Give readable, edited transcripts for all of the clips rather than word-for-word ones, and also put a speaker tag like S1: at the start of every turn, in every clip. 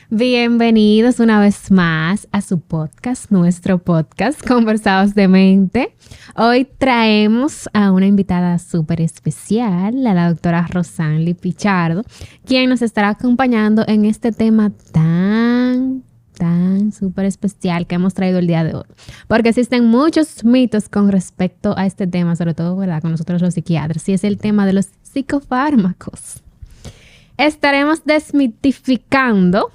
S1: Bienvenidos una vez más a su podcast, nuestro podcast, Conversados de Mente. Hoy traemos a una invitada súper especial, a la doctora Rosanly Pichardo, quien nos estará acompañando en este tema tan súper especial que hemos traído el día de hoy. Porque existen muchos mitos con respecto a este tema, sobre todo, ¿verdad?, con nosotros los psiquiatras, y es el tema de los psicofármacos. Estaremos desmitificando.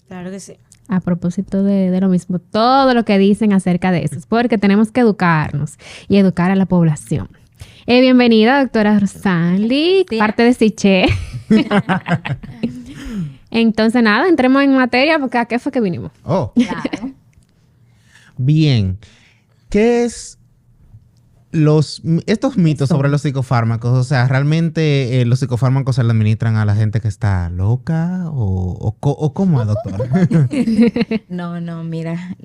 S2: Claro que sí.
S1: A propósito de lo mismo, todo lo que dicen acerca de eso, es porque tenemos que educarnos y educar a la población. Bienvenida, doctora Rosanly, parte de Siche. Entonces, nada, entremos en materia, porque ¿a qué fue que vinimos?
S3: Oh.
S2: Claro.
S3: Bien. ¿Qué es estos mitos sobre los psicofármacos? O sea, ¿realmente los psicofármacos se le administran a la gente que está loca? ¿O cómo, doctora?
S2: No, mira.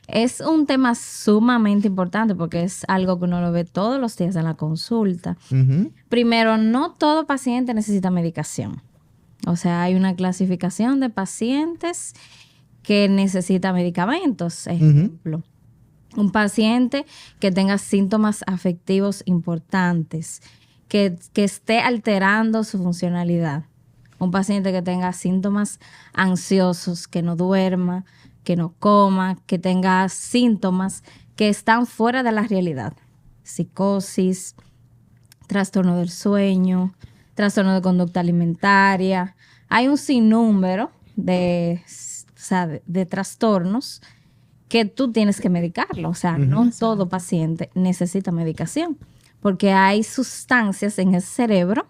S2: Es un tema sumamente importante porque es algo que uno lo ve todos los días en la consulta. Primero, no todo paciente necesita medicación. O sea, hay una clasificación de pacientes que necesitan medicamentos. Ejemplo, un paciente que tenga síntomas afectivos importantes, que esté alterando su funcionalidad. Un paciente que tenga síntomas ansiosos, que no duerma, que no coma, que tenga síntomas que están fuera de la realidad. Psicosis, trastorno del sueño, trastorno de conducta alimentaria. Hay un sinnúmero de trastornos que tú tienes que medicarlo. O sea, no todo paciente necesita medicación, porque hay sustancias en el cerebro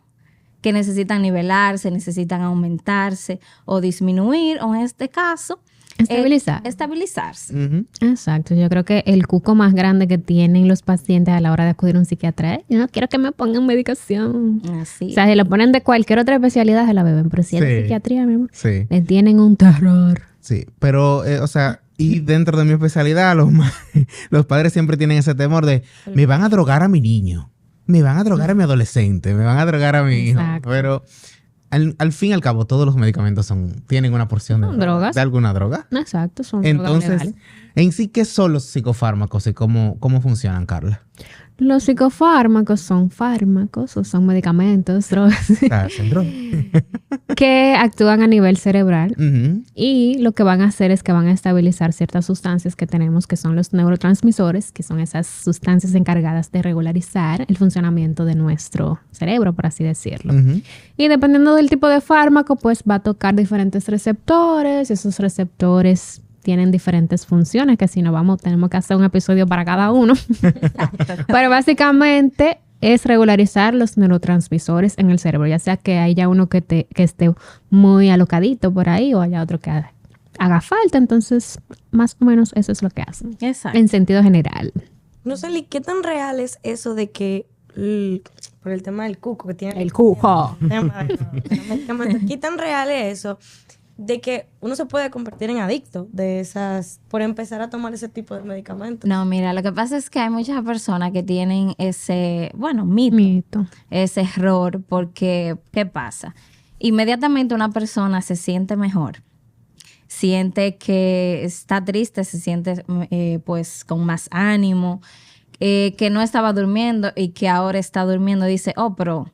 S2: que necesitan nivelarse, necesitan aumentarse o disminuir, o en este caso, estabilizarse.
S1: Exacto. Yo creo que el cuco más grande que tienen los pacientes a la hora de acudir a un psiquiatra es: yo no quiero que me pongan medicación.
S2: Así.
S1: O sea, si lo ponen de cualquier otra especialidad, se la beben. Pero si es de psiquiatría, mi amor,
S3: Sí.
S1: le tienen un terror.
S3: Sí, pero, o sea, y dentro de mi especialidad, los padres siempre tienen ese temor de: me van a drogar a mi niño, me van a drogar a mi adolescente, me van a drogar a mi hijo. Pero al fin y al cabo, todos los medicamentos tienen una porción de alguna droga.
S1: Exacto, son
S3: Entonces,
S1: drogas legales.
S3: en sí, ¿qué son los psicofármacos y cómo funcionan, Carla?
S1: Los psicofármacos son fármacos o son medicamentos, drogas, que actúan a nivel cerebral. Y lo que van a hacer es que van a estabilizar ciertas sustancias que tenemos, que son los neurotransmisores, que son esas sustancias encargadas de regularizar el funcionamiento de nuestro cerebro, por así decirlo. Y dependiendo del tipo de fármaco, pues va a tocar diferentes receptores. Esos receptores tienen diferentes funciones, que si no tenemos que hacer un episodio para cada uno. Pero básicamente es regularizar los neurotransmisores en el cerebro, ya sea que haya uno que esté muy alocadito por ahí o haya otro que haga falta. Entonces, más o menos eso es lo que hacen.
S2: Exacto.
S1: En sentido general.
S4: No sé, ¿qué tan real es eso de que por el tema del cuco que tiene?
S1: El cuco.
S4: ¿Qué tan real es eso de que uno se puede convertir en adicto por empezar a tomar ese tipo de medicamentos?
S2: No, mira, lo que pasa es que hay muchas personas que tienen ese, mito, ese error, porque, ¿qué pasa? Inmediatamente una persona se siente mejor, siente que está triste, se siente pues con más ánimo, que no estaba durmiendo y que ahora está durmiendo, dice, pero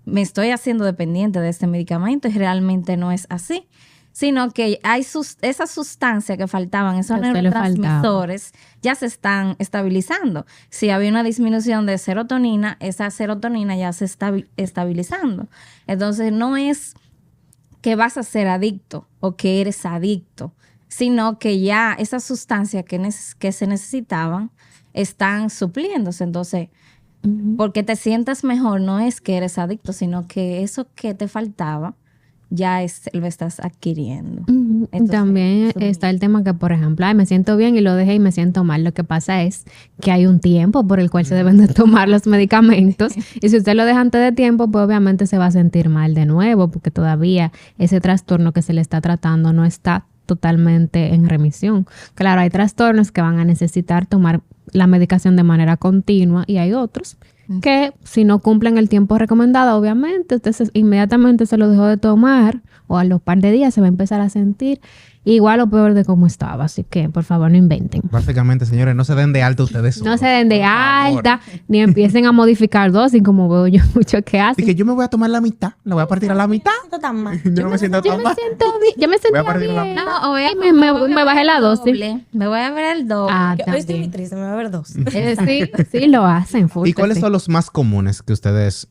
S2: me estoy haciendo dependiente de este medicamento, y realmente no es así, sino que hay esas sustancias que faltaban, esos neurotransmisores, ya se están estabilizando. Si había una disminución de serotonina, esa serotonina ya se está estabilizando. Entonces no es que vas a ser adicto o que eres adicto, sino que ya esas sustancias que se necesitaban están supliéndose. Entonces, porque te sientas mejor, no es que eres adicto, sino que eso que te faltaba ya lo estás adquiriendo. Entonces,
S1: también está el tema que, por ejemplo, me siento bien y lo dejé y me siento mal. Lo que pasa es que hay un tiempo por el cual se deben de tomar los medicamentos. Y si usted lo deja antes de tiempo, pues obviamente se va a sentir mal de nuevo, porque todavía ese trastorno que se le está tratando no está totalmente en remisión. Claro, hay trastornos que van a necesitar tomar la medicación de manera continua y hay otros que si no cumplen el tiempo recomendado, obviamente usted inmediatamente se lo dejó de tomar o a los par de días se va a empezar a sentir igual o peor de cómo estaba. Así que, por favor, no inventen.
S3: Básicamente, señores, no se den de alta ustedes solos.
S1: No se den de alta, ni empiecen a modificar dosis, como veo yo mucho que hacen.
S3: Y que yo me voy a tomar la mitad, la voy a partir a la mitad. Yo no me siento tan mal.
S1: Yo me sentía bien. No, me bajé la dosis.
S2: Me voy a ver el doble.
S4: Hoy estoy muy triste, me voy a ver 2.
S1: Sí, lo hacen.
S3: ¿Y cuáles son los más comunes que ustedes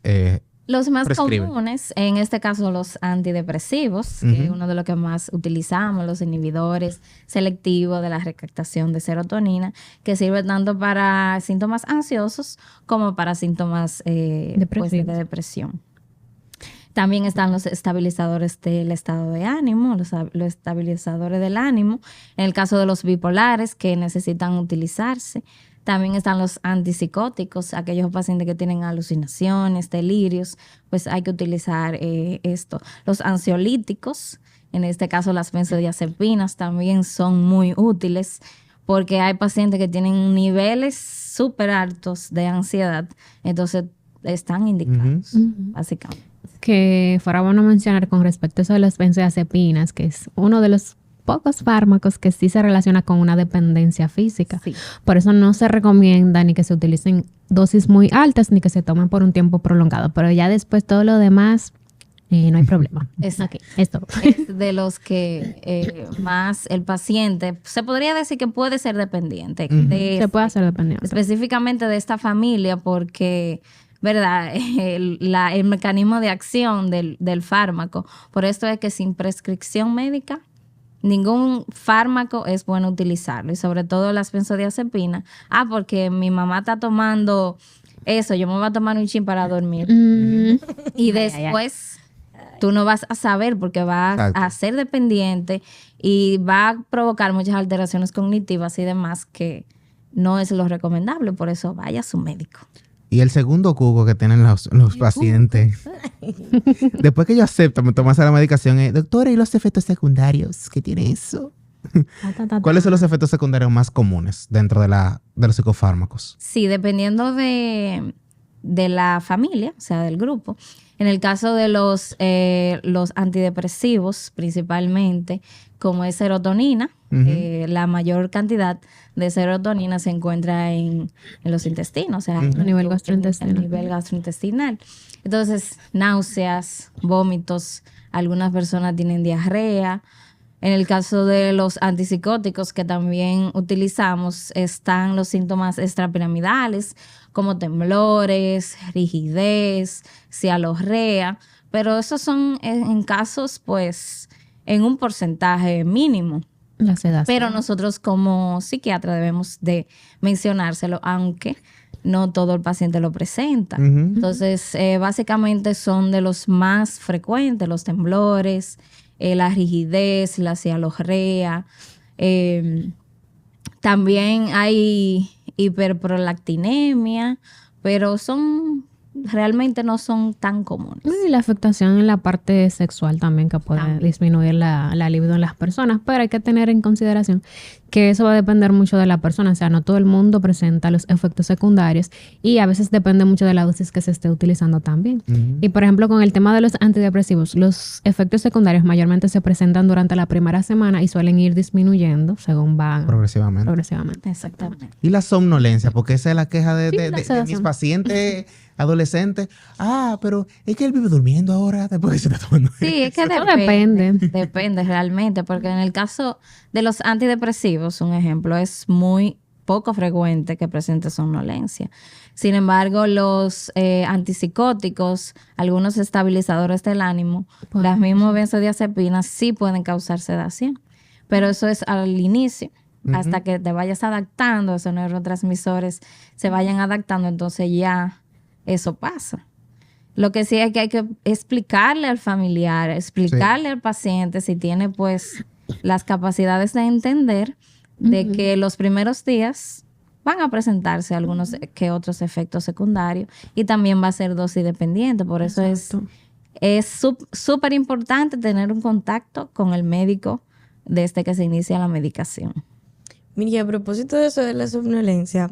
S2: los más
S3: prescriben?
S2: comunes, en este caso los antidepresivos, que es uno de los que más utilizamos, los inhibidores selectivos de la recaptación de serotonina, que sirve tanto para síntomas ansiosos como para síntomas de depresión. También están los estabilizadores del estado de ánimo, los estabilizadores del ánimo, en el caso de los bipolares que necesitan utilizarse. También están los antipsicóticos, aquellos pacientes que tienen alucinaciones, delirios, pues hay que utilizar esto. Los ansiolíticos, en este caso las benzodiazepinas, también son muy útiles porque hay pacientes que tienen niveles súper altos de ansiedad, entonces están indicados, básicamente.
S1: Que fuera bueno mencionar con respecto a eso de las benzodiazepinas, que es uno de los pocos fármacos que sí se relaciona con una dependencia física. Sí. Por eso no se recomienda ni que se utilicen dosis muy altas ni que se tomen por un tiempo prolongado. Pero ya después todo lo demás, no hay problema.
S2: Okay, esto es de los que más el paciente, se podría decir que puede ser dependiente.
S1: Se puede hacer dependiente.
S2: Específicamente de esta familia porque... ¿verdad? El mecanismo de acción del fármaco. Por esto es que sin prescripción médica, ningún fármaco es bueno utilizarlo. Y sobre todo las benzodiazepinas. Porque mi mamá está tomando eso, yo me voy a tomar un chin para dormir. Y después tú no vas a saber porque vas a ser dependiente y va a provocar muchas alteraciones cognitivas y demás que no es lo recomendable. Por eso vaya a su médico.
S3: Y el segundo cuco que tienen los pacientes, después que ellos aceptan tomarse la medicación, es, doctora, ¿y los efectos secundarios? ¿Qué tiene eso? ¿Cuáles son los efectos secundarios más comunes dentro de los psicofármacos?
S2: Sí, dependiendo de la familia, o sea, del grupo. En el caso de los antidepresivos, principalmente, como es serotonina, la mayor cantidad de serotonina se encuentra en los intestinos, o sea,
S1: a nivel
S2: gastrointestinal. Entonces, náuseas, vómitos, algunas personas tienen diarrea. En el caso de los antipsicóticos que también utilizamos, están los síntomas extrapiramidales, como temblores, rigidez, cialorrea, pero esos son en casos, pues, en un porcentaje mínimo.
S1: La sedación.
S2: Pero nosotros como psiquiatra debemos de mencionárselo, aunque no todo el paciente lo presenta. Entonces, básicamente son de los más frecuentes, los temblores, la rigidez, la cialorrea. También hay hiperprolactinemia, pero realmente no son tan comunes.
S1: Y la afectación en la parte sexual también, que puede disminuir la libido en las personas, pero hay que tener en consideración que eso va a depender mucho de la persona, o sea, no todo el mundo presenta los efectos secundarios y a veces depende mucho de la dosis que se esté utilizando también. Y por ejemplo, con el tema de los antidepresivos, los efectos secundarios mayormente se presentan durante la primera semana y suelen ir disminuyendo según van progresivamente.
S2: Exactamente.
S3: Y la somnolencia, porque esa es la queja de mis pacientes adolescentes. Pero es que él vive durmiendo ahora después que se está tomando.
S2: Sí, es que depende realmente, porque en el caso de los antidepresivos, un ejemplo, es muy poco frecuente que presente somnolencia. Sin embargo, los antipsicóticos, algunos estabilizadores del ánimo, las mismas benzodiazepinas sí pueden causar sedación, pero eso es al inicio. Hasta que te vayas adaptando, esos neurotransmisores se vayan adaptando, entonces ya eso pasa. Lo que sí es que hay que explicarle al familiar, explicarle al paciente si tiene pues las capacidades de entender de que los primeros días van a presentarse algunos que otros efectos secundarios y también va a ser dosis dependiente. Por eso es súper importante tener un contacto con el médico desde que se inicia la medicación.
S4: Mire, a propósito de eso de la somnolencia,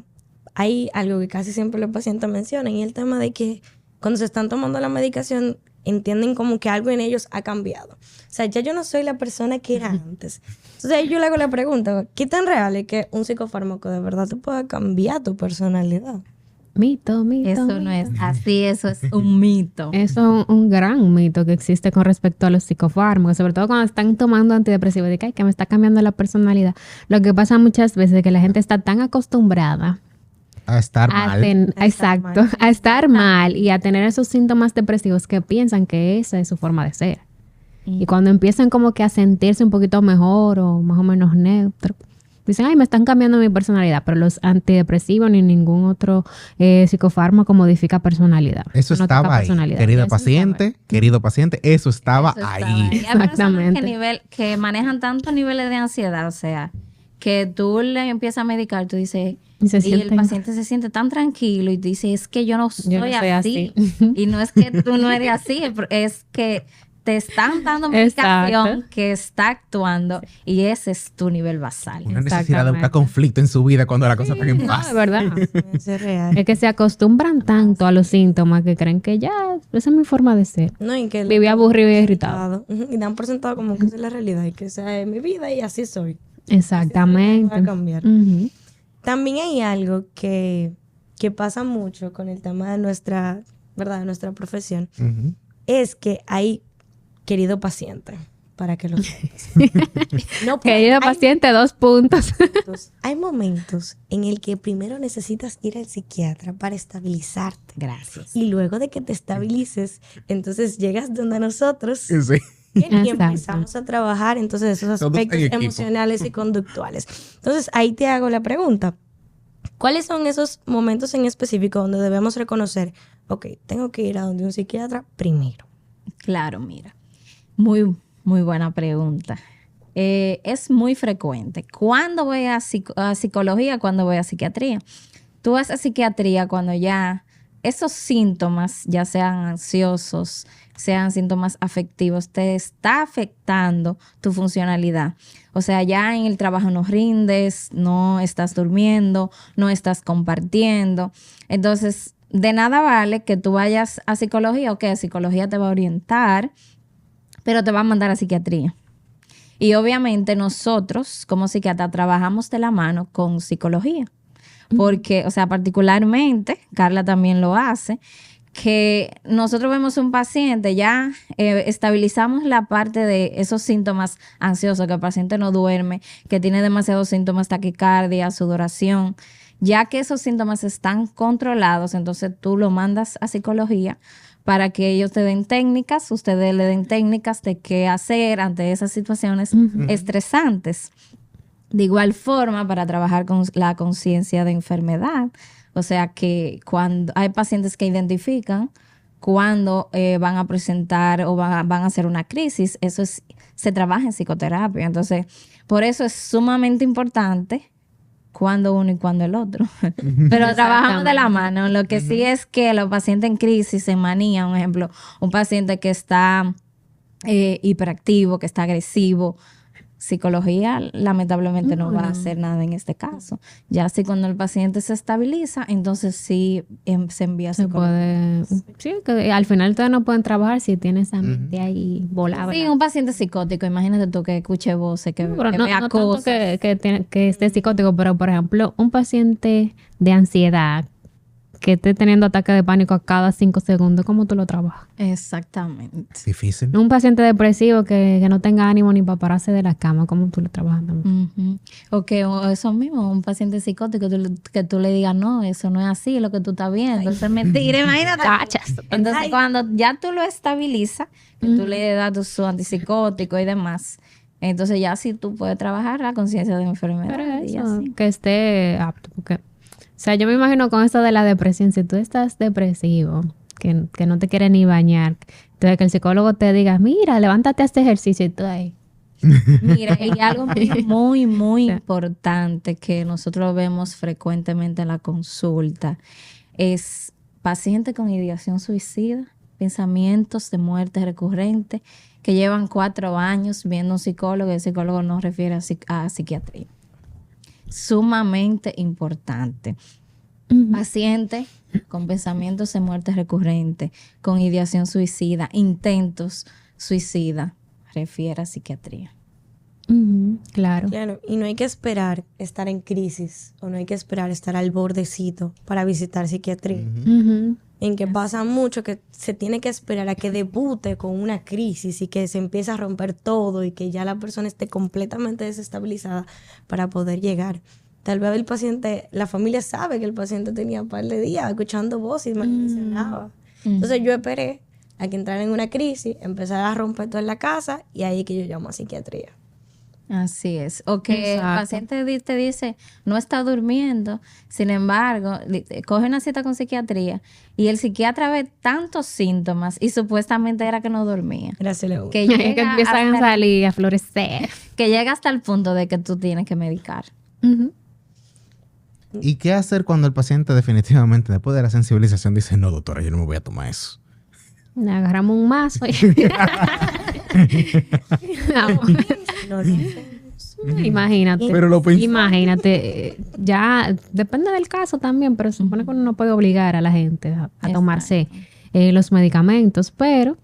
S4: hay algo que casi siempre los pacientes mencionan y el tema de que cuando se están tomando la medicación entienden como que algo en ellos ha cambiado. O sea, ya yo no soy la persona que era antes. Entonces ahí yo le hago la pregunta, ¿qué tan real es que un psicofármaco de verdad te pueda cambiar tu personalidad?
S1: Mito.
S2: Eso no es así, eso es un mito.
S1: Eso es un gran mito que existe con respecto a los psicofármacos, sobre todo cuando están tomando antidepresivos, de que me está cambiando la personalidad. Lo que pasa muchas veces es que la gente está tan acostumbrada
S3: a estar mal.
S1: A estar mal y a tener esos síntomas depresivos que piensan que esa es su forma de ser. Y cuando empiezan como que a sentirse un poquito mejor o más o menos neutro, dicen, ay, me están cambiando mi personalidad, pero los antidepresivos ni ningún otro psicofármaco modifica personalidad.
S3: Eso estaba ahí, querido paciente, eso estaba ahí.
S2: Exactamente. Que manejan tantos niveles de ansiedad, o sea, que tú le empiezas a medicar, tú dices, y el paciente se siente tan tranquilo y dice, es que yo no soy así. Y no es que tú no eres así, es que te están dando medicación que está actuando y ese es tu nivel basal.
S3: Una necesidad de buscar conflicto en su vida cuando la cosa está en paz.
S1: No, es verdad. Es real. Es que se acostumbran tanto a los síntomas que creen que ya, esa es mi forma de ser.
S4: No, y que
S1: vive aburrido y irritado.
S4: Y dan por sentado como que esa es la realidad y que esa es mi vida y así soy.
S1: Exactamente.
S4: Así va a cambiar. También hay algo que pasa mucho con el tema de nuestra, ¿verdad? De nuestra profesión. Es que hay querido paciente, para que lo sepas.
S1: Querido paciente, 2 puntos.
S4: Hay momentos en el que primero necesitas ir al psiquiatra para estabilizarte.
S2: Gracias.
S4: Y luego de que te estabilices, entonces llegas donde nosotros y empezamos a trabajar entonces esos aspectos emocionales y conductuales. Entonces ahí te hago la pregunta. ¿Cuáles son esos momentos en específico donde debemos reconocer, ok, tengo que ir a donde un psiquiatra primero?
S2: Claro, mira. Muy, muy buena pregunta. Es muy frecuente. ¿Cuándo voy a psicología? ¿Cuándo voy a psiquiatría? Tú vas a psiquiatría cuando ya esos síntomas, ya sean ansiosos, sean síntomas afectivos, te está afectando tu funcionalidad. O sea, ya en el trabajo no rindes, no estás durmiendo, no estás compartiendo. Entonces, de nada vale que tú vayas a psicología, ok, psicología te va a orientar, pero te va a mandar a psiquiatría. Y obviamente nosotros, como psiquiatras, trabajamos de la mano con psicología. Porque, o sea, particularmente, Carla también lo hace, que nosotros vemos un paciente, ya estabilizamos la parte de esos síntomas ansiosos, que el paciente no duerme, que tiene demasiados síntomas, taquicardia, sudoración. Ya que esos síntomas están controlados, entonces tú lo mandas a psicología para que ellos te den técnicas, ustedes le den técnicas de qué hacer ante esas situaciones estresantes. De igual forma, para trabajar con la conciencia de enfermedad, o sea que cuando hay pacientes que identifican cuando van a presentar o van a hacer una crisis, se trabaja en psicoterapia. Entonces, por eso es sumamente importante cuando uno y cuando el otro. Pero trabajamos de la mano. Lo que sí es que los pacientes en crisis, en manía, un ejemplo, un paciente que está hiperactivo, que está agresivo, psicología lamentablemente no va a hacer nada en este caso. Ya así cuando el paciente se estabiliza, entonces sí se envía a psicología.
S1: Sí, que al final todavía no pueden trabajar si tiene esa mente ahí volada.
S2: Sí, un paciente psicótico, imagínate tú que escuche voces, que vea cosas.
S1: Que esté psicótico, pero por ejemplo, un paciente de ansiedad que esté teniendo ataque de pánico a cada 5 segundos, ¿cómo tú lo trabajas?
S2: Exactamente.
S3: Difícil.
S1: Un paciente depresivo que no tenga ánimo ni para pararse de la cama, ¿cómo tú lo trabajas también?
S2: O eso mismo, un paciente psicótico que tú le digas, no, eso no es así, lo que tú estás viendo, eso es mentira, imagínate. Entonces, cuando ya tú lo estabilizas, que tú le das su antipsicótico y demás, entonces ya sí tú puedes trabajar la conciencia de enfermedad.
S1: Pero eso, que esté apto, porque... O sea, yo me imagino con esto de la depresión, si tú estás depresivo, que no te quieres ni bañar, entonces que el psicólogo te diga, mira, levántate a este ejercicio y tú ahí.
S2: Mira, y algo muy, muy importante que nosotros vemos frecuentemente en la consulta es pacientes con ideación suicida, pensamientos de muerte recurrente, que llevan 4 años viendo a un psicólogo y el psicólogo no refiere a psiquiatría. Sumamente importante. Pacientes con pensamientos de muerte recurrente, con ideación suicida, intentos suicida, refiere a psiquiatría.
S1: Claro.
S4: Y no hay que esperar estar en crisis o no hay que esperar estar al bordecito para visitar psiquiatría. En que pasa mucho que se tiene que esperar a que debute con una crisis y que se empiece a romper todo y que ya la persona esté completamente desestabilizada para poder llegar. Tal vez el paciente, la familia sabe que el paciente tenía un par de días escuchando voces y me mencionaba. Entonces yo esperé a que entrara en una crisis, empezar a romper todo en la casa y ahí que yo llamo a psiquiatría.
S2: Así es. O que el paciente te dice, no está durmiendo, sin embargo, coge una cita con psiquiatría y el psiquiatra ve tantos síntomas y supuestamente era que no dormía.
S4: Gracias,
S2: que
S1: empiezan a salir, a florecer.
S2: Que llega hasta el punto de que tú tienes que medicar.
S3: ¿Y qué hacer cuando el paciente definitivamente, después de la sensibilización, dice, no, doctora, yo no me voy a tomar eso?
S1: Le agarramos un mazo. Imagínate. Imagínate. Ya depende del caso también, pero se supone que uno no puede obligar a la gente a tomarse los medicamentos, pero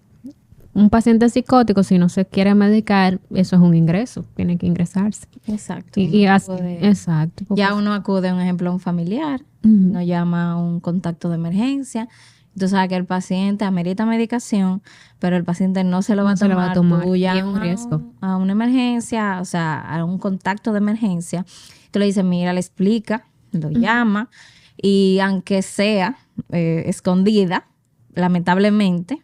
S1: un paciente psicótico, si no se quiere medicar, eso es un ingreso, tiene que ingresarse.
S2: Exacto.
S1: Exacto.
S2: Ya uno acude, un ejemplo, a un familiar, no llama a un contacto de emergencia. Tú sabes que el paciente amerita medicación, pero el paciente no se lo va a tomar. Tú llamas a una emergencia, o sea, a un contacto de emergencia. Tú le dices, mira, le explica, lo llama, y aunque sea escondida, lamentablemente,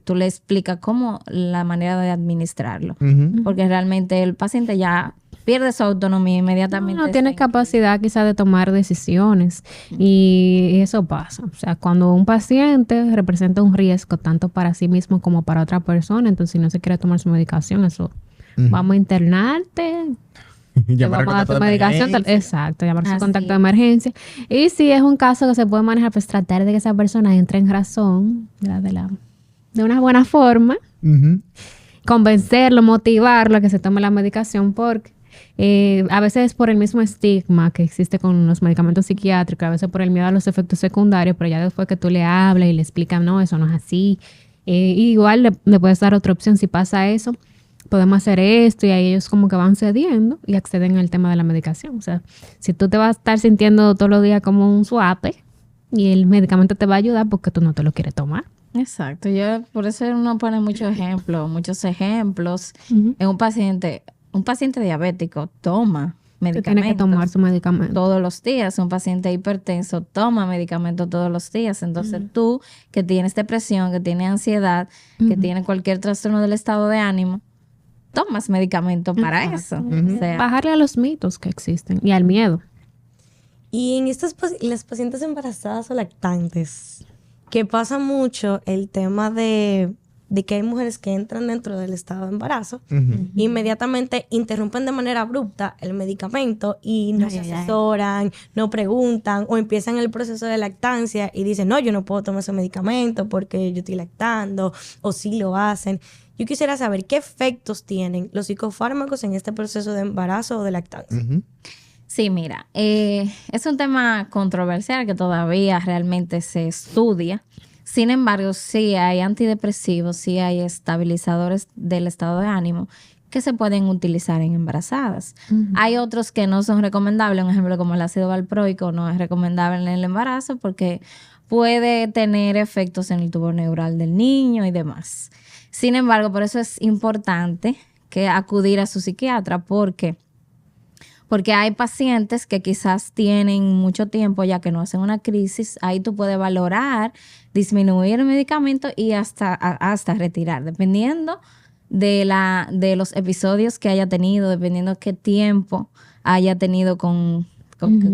S2: tú le explicas cómo la manera de administrarlo. Porque realmente el paciente ya pierde su autonomía inmediatamente.
S1: No tiene capacidad quizá de tomar decisiones y eso pasa. O sea, cuando un paciente representa un riesgo tanto para sí mismo como para otra persona, entonces si no se quiere tomar su medicación, eso vamos a internarte. Vamos a dar tu medicación. Exacto, llamar su contacto de emergencia. Y si es un caso que se puede manejar, pues tratar de que esa persona entre en razón de una buena forma. Convencerlo, motivarlo a que se tome la medicación, porque a veces por el mismo estigma que existe con los medicamentos psiquiátricos, a veces por el miedo a los efectos secundarios, pero ya después que tú le hablas y le explicas, no, eso no es así. Igual le puedes dar otra opción si pasa eso. Podemos hacer esto, y ahí ellos como que van cediendo y acceden al tema de la medicación. O sea, si tú te vas a estar sintiendo todos los días como un suape y el medicamento te va a ayudar porque tú no te lo quieres tomar.
S2: Exacto. Por eso uno pone muchos ejemplos. En un paciente diabético toma medicamentos.
S1: Tiene que tomar su medicamento
S2: todos los días. Un paciente hipertenso toma medicamentos todos los días. Entonces tú, que tienes depresión, que tienes ansiedad, que tienes cualquier trastorno del estado de ánimo, tomas medicamento para eso. O sea,
S1: bajarle a los mitos que existen y al miedo.
S4: Y en las pacientes embarazadas o lactantes, que pasa mucho el tema de que hay mujeres que entran dentro del estado de embarazo, inmediatamente interrumpen de manera abrupta el medicamento y no se asesoran, no preguntan, o empiezan el proceso de lactancia y dicen, no, yo no puedo tomar ese medicamento porque yo estoy lactando, o sí lo hacen. Yo quisiera saber qué efectos tienen los psicofármacos en este proceso de embarazo o de lactancia.
S2: Sí, mira, es un tema controversial que todavía realmente se estudia. Sin embargo, sí hay antidepresivos, sí hay estabilizadores del estado de ánimo que se pueden utilizar en embarazadas. Hay otros que no son recomendables, un ejemplo como el ácido valproico no es recomendable en el embarazo porque puede tener efectos en el tubo neural del niño y demás. Sin embargo, por eso es importante que acudir a su psiquiatra porque hay pacientes que quizás tienen mucho tiempo ya que no hacen una crisis. Ahí tú puedes valorar, disminuir el medicamento y hasta retirar, dependiendo de los episodios que haya tenido, dependiendo qué tiempo haya tenido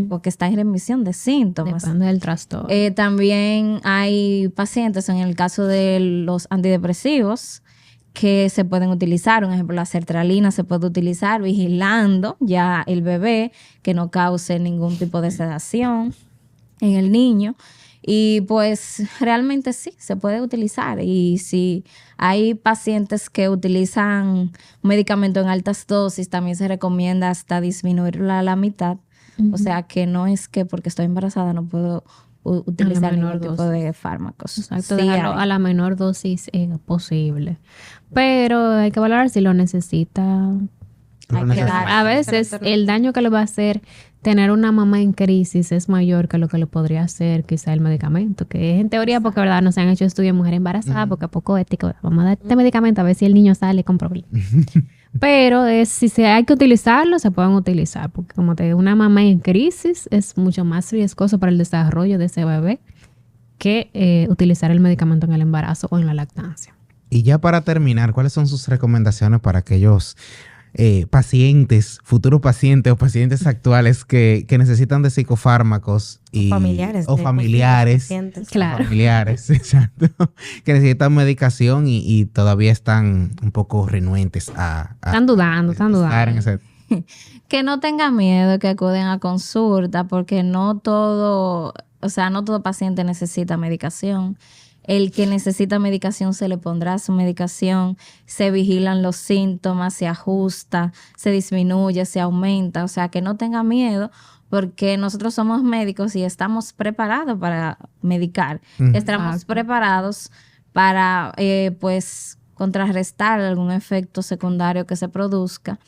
S2: porque está en remisión de síntomas.
S1: Depende del trastorno.
S2: También hay pacientes, en el caso de los antidepresivos, que se pueden utilizar. Un ejemplo, la sertralina se puede utilizar vigilando ya el bebé, que no cause ningún tipo de sedación en el niño. Y pues realmente sí, se puede utilizar. Y si hay pacientes que utilizan medicamento en altas dosis, también se recomienda hasta disminuirla a la mitad. O sea que no es que porque estoy embarazada no puedo utilizar ningún tipo de fármacos.
S1: Exacto, dejarlo a la menor dosis posible. Pero hay que valorar si lo necesita. A veces el daño que le va a hacer tener una mamá en crisis es mayor que lo que le podría hacer quizá el medicamento, que es en teoría porque verdad no se han hecho estudios en mujeres embarazadas porque es poco ético. Vamos a dar este medicamento a ver si el niño sale con problemas. Pero si hay que utilizarlo, se pueden utilizar, porque como te digo, una mamá en crisis es mucho más riesgoso para el desarrollo de ese bebé que utilizar el medicamento en el embarazo o en la lactancia.
S3: Y ya para terminar, ¿cuáles son sus recomendaciones para aquellos pacientes, futuros pacientes o pacientes actuales que necesitan de psicofármacos
S4: familiares,
S1: claro.
S3: Familiares, exacto, que necesitan medicación y todavía están un poco renuentes
S1: están dudando.
S2: Que no tengan miedo, que acuden a consulta, porque no todo paciente necesita medicación. El que necesita medicación se le pondrá su medicación, se vigilan los síntomas, se ajusta, se disminuye, se aumenta. O sea, que no tenga miedo porque nosotros somos médicos y estamos preparados para medicar. Estamos preparados para, contrarrestar algún efecto secundario que se produzca.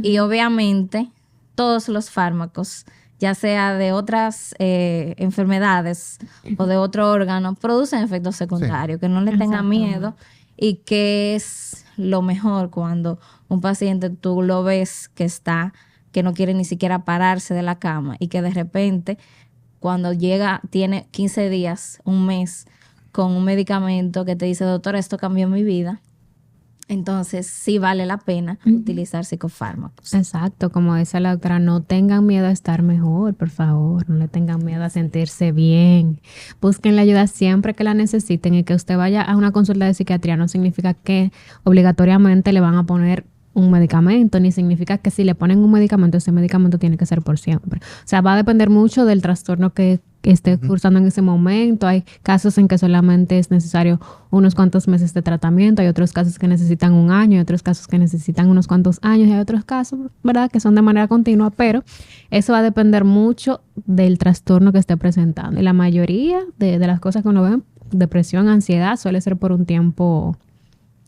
S2: Y obviamente todos los fármacos, ya sea de otras enfermedades o de otro órgano, producen efectos secundarios, que no le tengan miedo y que es lo mejor cuando un paciente tú lo ves que no quiere ni siquiera pararse de la cama y que de repente cuando llega tiene 15 días, un mes con un medicamento que te dice, doctor, esto cambió mi vida. Entonces, sí vale la pena utilizar psicofármacos.
S1: Exacto, como dice la doctora, no tengan miedo a estar mejor, por favor. No le tengan miedo a sentirse bien. Busquen la ayuda siempre que la necesiten y que usted vaya a una consulta de psiquiatría no significa que obligatoriamente le van a poner un medicamento, ni significa que si le ponen un medicamento, ese medicamento tiene que ser por siempre. O sea, va a depender mucho del trastorno que esté cursando en ese momento. Hay casos en que solamente es necesario unos cuantos meses de tratamiento, hay otros casos que necesitan 1 año, hay otros casos que necesitan unos cuantos años, y hay otros casos, ¿verdad?, que son de manera continua, pero eso va a depender mucho del trastorno que esté presentando. Y la mayoría de las cosas que uno ve, depresión, ansiedad, suele ser por un tiempo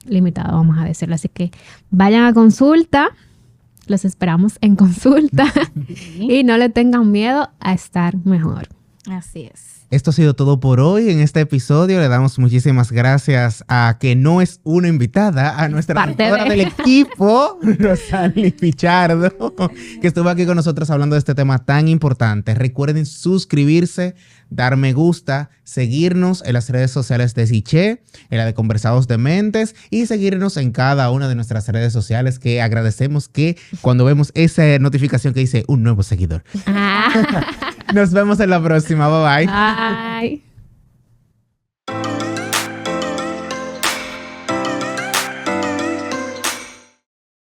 S1: limitado, vamos a decirlo. Así que vayan a consulta, los esperamos en consulta y no le tengan miedo a estar mejor.
S2: Así es.
S3: Esto ha sido todo por hoy en este episodio. Le damos muchísimas gracias a que no es una invitada, a nuestra directora del equipo, Rosali Pichardo, que estuvo aquí con nosotros hablando de este tema tan importante. Recuerden suscribirse, dar me gusta, seguirnos en las redes sociales de Siché, en la de Conversados de Mentes, y seguirnos en cada una de nuestras redes sociales, que agradecemos que cuando vemos esa notificación que dice un nuevo seguidor. Nos vemos en la próxima. Bye bye.
S1: Bye.